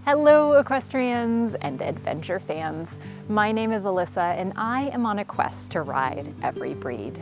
Hello equestrians and adventure fans. My name is Alyssa and I am on a quest to ride every breed.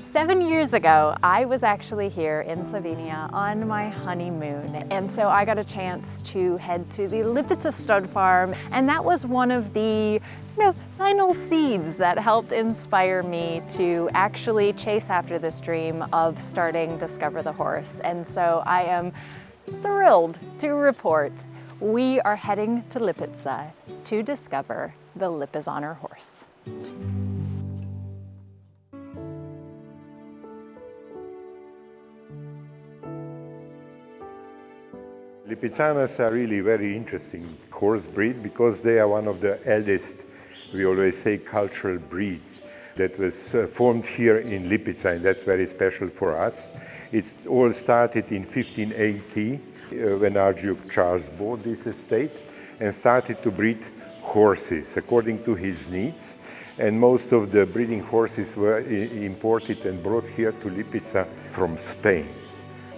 7 years ago, I was actually here in Slovenia on my honeymoon, and so I got a chance to head to the Lipica stud farm, and that was one of the final seeds that helped inspire me to actually chase after this dream of starting Discover the Horse. And so I am thrilled to report we are heading to Lipica to discover the Lipizzaner horse. Lipizzaners are really very interesting horse breed because they are one of the eldest, we always say, cultural breeds that was formed here in Lipica, and that's very special for us. It all started in 1580 when Archduke Charles bought this estate and started to breed horses according to his needs. And most of the breeding horses were imported and brought here to Lipica from Spain.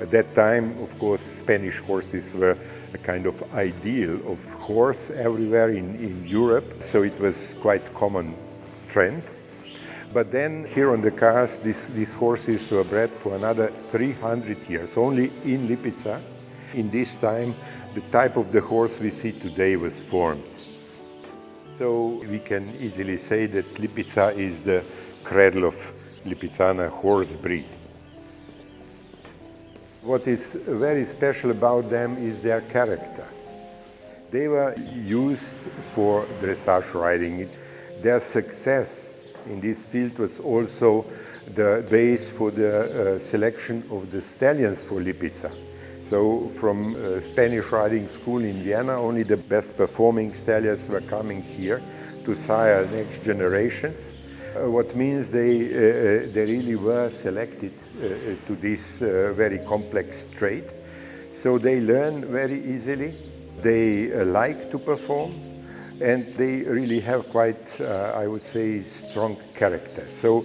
At that time, of course, Spanish horses were a kind of ideal of horse everywhere in Europe, so it was quite common trend. But then here on the Karst, these horses were bred for another 300 years, only in Lipica. In this time, the type of the horse we see today was formed. So we can easily say that Lipica is the cradle of Lipizzaner Horse Breed. What is very special about them is their character. They were used for dressage riding. Their success in this field was also the base for the selection of the stallions for Lipica. So from Spanish riding school in Vienna, only the best performing stallions were coming here to sire next generations. What means they really were selected to this very complex trade. So they learn very easily, they like to perform, and they really have quite, I would say, strong character. So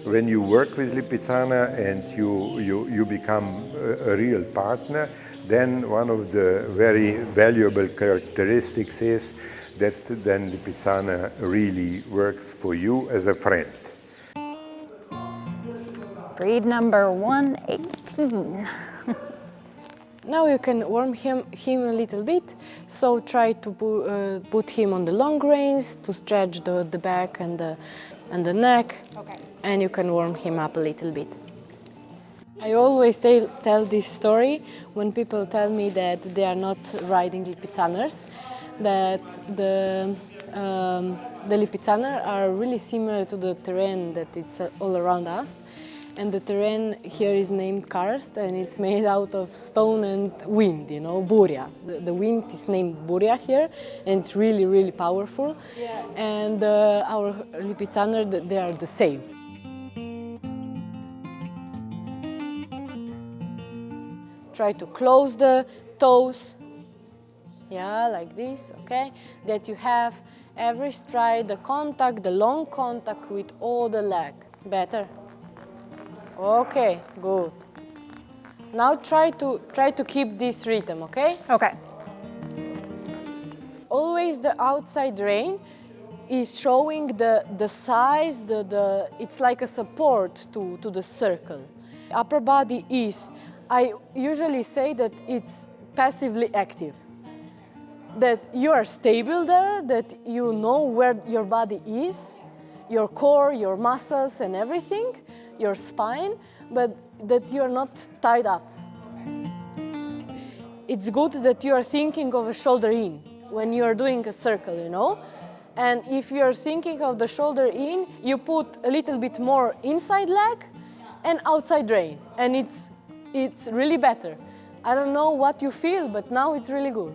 when you work with Lipizzaner and you become a real partner, then one of the very valuable characteristics is that then Lipizzaner really works for you as a friend. Breed number 118. Now you can warm him a little bit, so try to put him on the long reins to stretch the back and the neck, okay. And you can warm him up a little bit. I always tell this story when people tell me that they are not riding Lipizzaners, that the Lipizzaner are really similar to the terrain that it's all around us. And the terrain here is named Karst, and it's made out of stone and wind, burja. The wind is named burja here, and it's really, really powerful. Yeah. And our Lipizzaner, they are the same. Try to close the toes. Yeah, like this, okay? That you have every stride, the contact, the long contact with all the leg. Better. Okay, good. Now try to keep this rhythm, okay? Okay. Always the outside rein is showing the size, it's like a support to the circle. Upper body is, I usually say that it's passively active. That you are stable there, that you know where your body is, your core, your muscles and everything, your spine, but that you're not tied up. It's good that you are thinking of a shoulder in when you are doing a circle, And if you're thinking of the shoulder in, you put a little bit more inside leg and outside rein, and it's really better. I don't know what you feel, but now it's really good.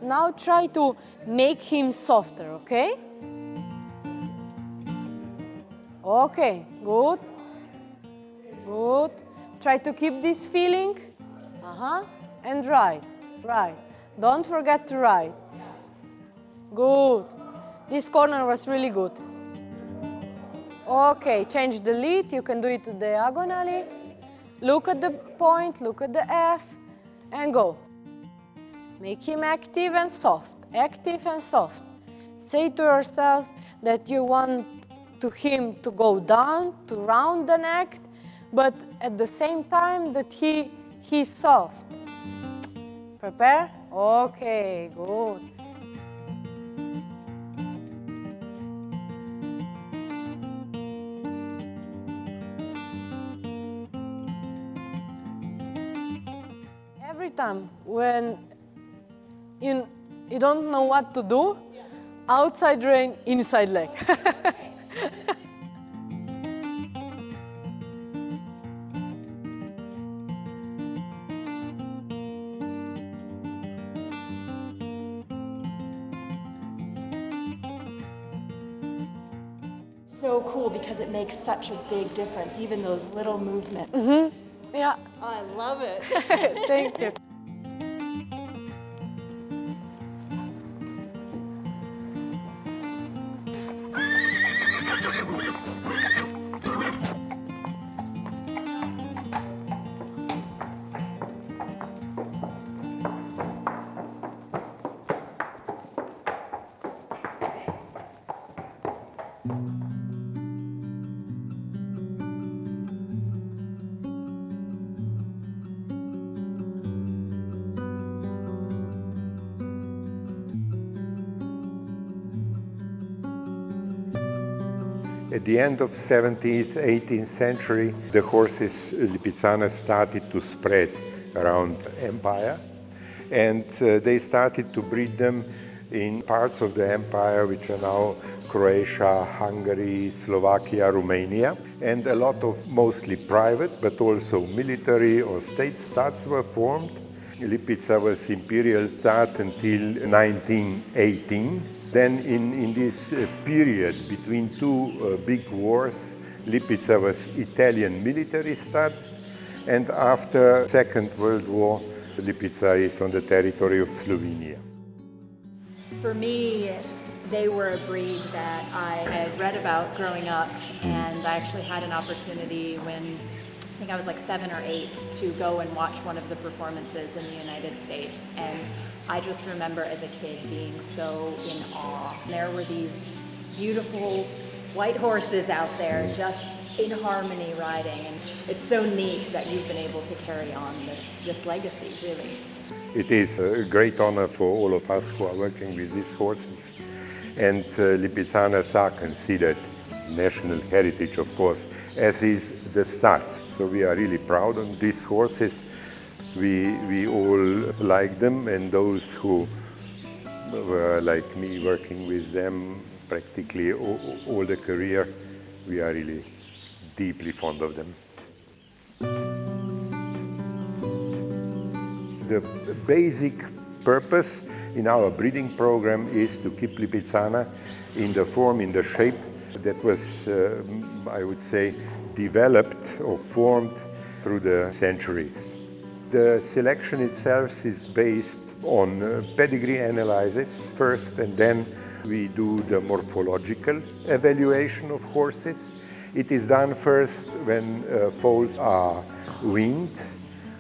Now try to make him softer, okay? Okay, good. Good. Try to keep this feeling. And right. Don't forget to ride. Good. This corner was really good. Okay, change the lead. You can do it diagonally. Look at the point, look at the F, and go. Make him active and soft, active and soft. Say to yourself that you want him to go down, to round the neck, but at the same time that he's soft. Prepare? Okay, good. Every time when you don't know what to do, outside rein, inside leg. So cool because it makes such a big difference, even those little movements. Yeah. I love it. Thank you. At the end of 17th, 18th century, the horses Lipizzaner started to spread around empire, and they started to breed them in parts of the empire which are now Croatia, Hungary, Slovakia, Romania, and a lot of mostly private but also military or state studs were formed. Lipica was imperial stud until 1918. Then in this period between two big wars, Lipica was Italian military stud, and after Second World War, Lipica is on the territory of Slovenia. For me, they were a breed that I had read about growing up, and I actually had an opportunity when I think I was like 7 or 8 to go and watch one of the performances in the United States. And I just remember as a kid being so in awe. There were these beautiful white horses out there just in harmony riding. And it's so neat that you've been able to carry on this legacy, really. It is a great honor for all of us who are working with these horses. And Lipizzaners are considered national heritage, of course, as is the stud. So we are really proud of these horses. We all like them, and those who were like me working with them practically all the career, we are really deeply fond of them. The basic purpose in our breeding program is to keep Lipizzaner in the form, in the shape that was, I would say, developed or formed through the centuries. The selection itself is based on pedigree analysis first, and then we do the morphological evaluation of horses. It is done first when foals are weaned.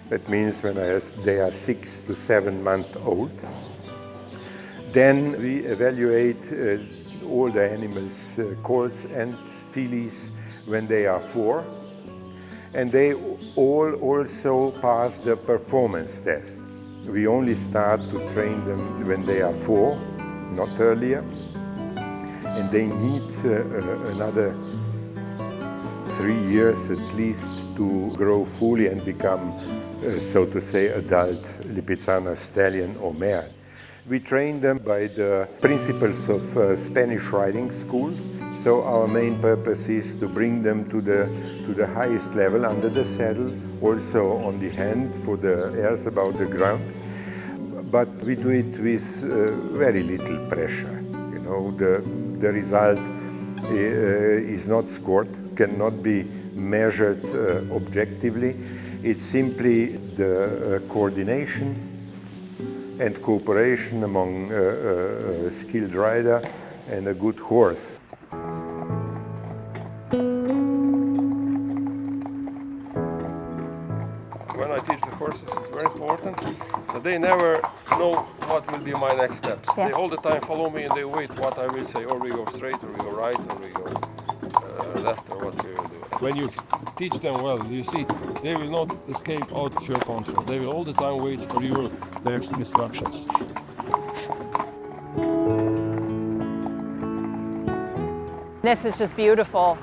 That means when they are 6 to 7 months old. Then we evaluate all the animals, colts and fillies, when they are 4. And they all also pass the performance test. We only start to train them when they are 4, not earlier. And they need another 3 years at least to grow fully and become, so to say, adult Lipizzaner Stallion or mare. We train them by the principles of Spanish riding school. So our main purpose is to bring them to the highest level under the saddle, also on the hand for the airs above the ground. But we do it with very little pressure. You know, the result is not scored, cannot be measured objectively. It's simply the coordination and cooperation among a skilled rider and a good horse. When I teach the horses, it's very important that they never know what will be my next steps. Yeah. They all the time follow me and they wait what I will say, or we go straight, or we go right, or we go left, or what we will do. When you teach them well, you see, they will not escape out of your control. They will all the time wait for your next instructions. This is just beautiful.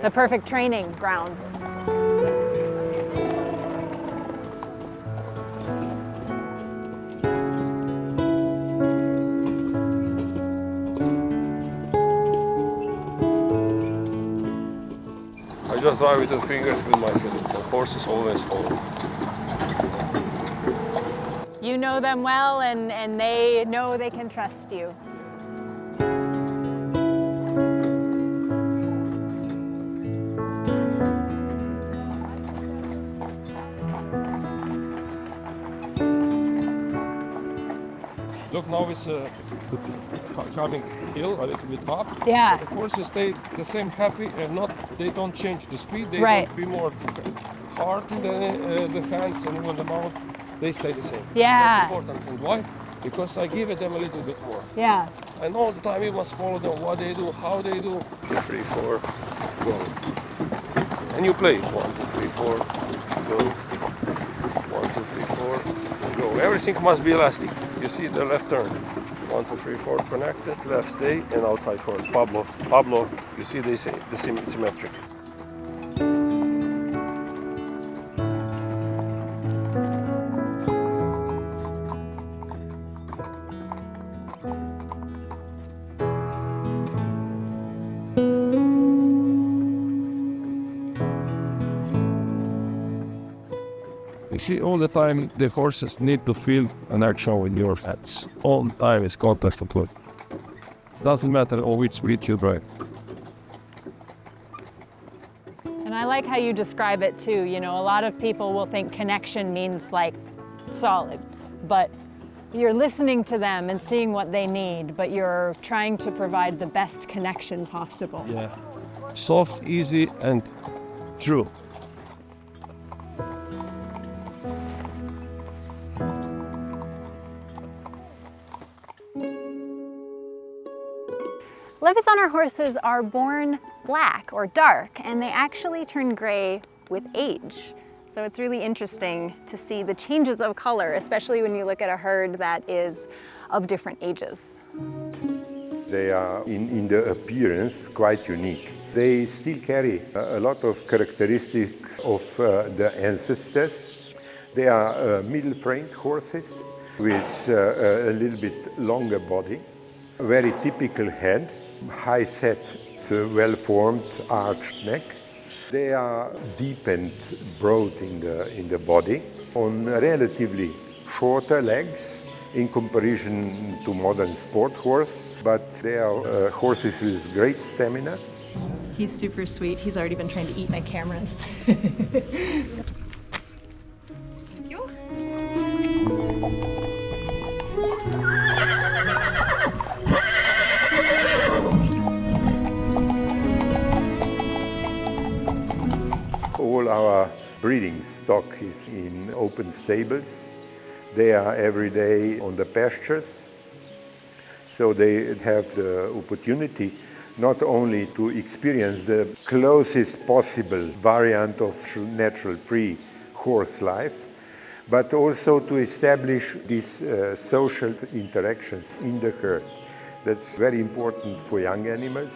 The perfect training ground. I just drive with the fingers with my feet. The horses always follow. You know them well, and they know they can trust you. Look, now it's coming hill a little bit up. Yeah. The horses stay the same happy and not. They don't change the speed. They Right. don't be more hard in the hands and even the mouth. They stay the same. Yeah. That's important. And why? Because I give it them a little bit more. Yeah. And all the time you must follow them, what they do, how they do. 2, 3, 4, go. And you play 1, 2, 3, 4, go. 1, 2, 3, 4, go. Everything must be elastic. You see the left turn. 1, 2, 3, 4, connected, left stay, and outside horse. Pablo, you see they say the symmetric. You see, all the time the horses need to feel an action with your hands. All the time is contact to put. Doesn't matter which speed you drive. And I like how you describe it too. You know, a lot of people will think connection means like solid, but you're listening to them and seeing what they need, but you're trying to provide the best connection possible. Yeah. Soft, easy, and true. Lipizzaner horses are born black or dark, and they actually turn gray with age. So it's really interesting to see the changes of color, especially when you look at a herd that is of different ages. They are, in the appearance, quite unique. They still carry a lot of characteristics of the ancestors. They are middle-framed horses with a little bit longer body, a very typical head, high-set, well-formed arched neck. They are deep and broad in the body, on relatively shorter legs in comparison to modern sport horse, but they are horses with great stamina. He's super sweet. He's already been trying to eat my cameras. Thank you. All our breeding stock is in open stables. They are every day on the pastures, so they have the opportunity not only to experience the closest possible variant of natural free horse life, but also to establish these social interactions in the herd. That's very important for young animals.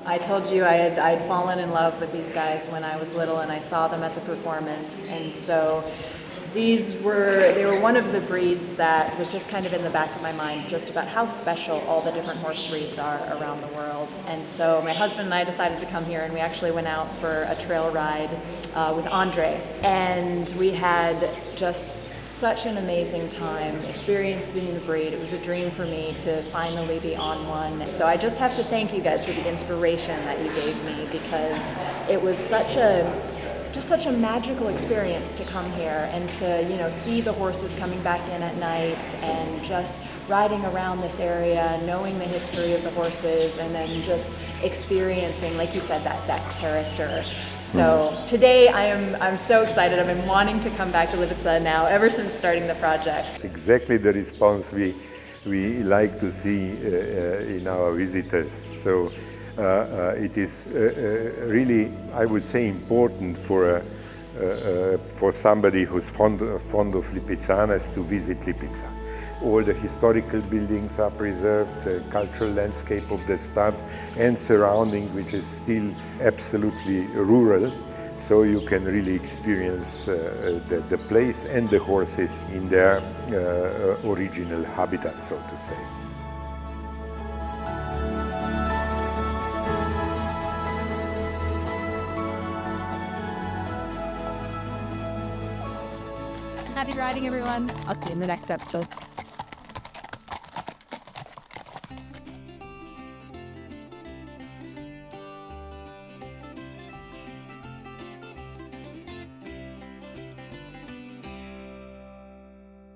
I told you I'd fallen in love with these guys when I was little, and I saw them at the performance, and so they were one of the breeds that was just kind of in the back of my mind, just about how special all the different horse breeds are around the world. And so my husband and I decided to come here, and we actually went out for a trail ride with Andrej, and we had just such an amazing time experiencing the breed. It was a dream for me to finally be on one. So I just have to thank you guys for the inspiration that you gave me, because it was such a magical experience to come here and to, see the horses coming back in at night and just riding around this area, knowing the history of the horses, and then just experiencing, like you said, that character. So today I'm so excited. I've been wanting to come back to Lipica now ever since starting the project. It's exactly the response we like to see in our visitors. So it is really, I would say, important for somebody who's fond of Lipizzaners to visit Lipica. All the historical buildings are preserved, the cultural landscape of the stud and surrounding, which is still absolutely rural, so you can really experience the place and the horses in their original habitat, so to say. Happy riding, everyone. I'll see you in the next episode.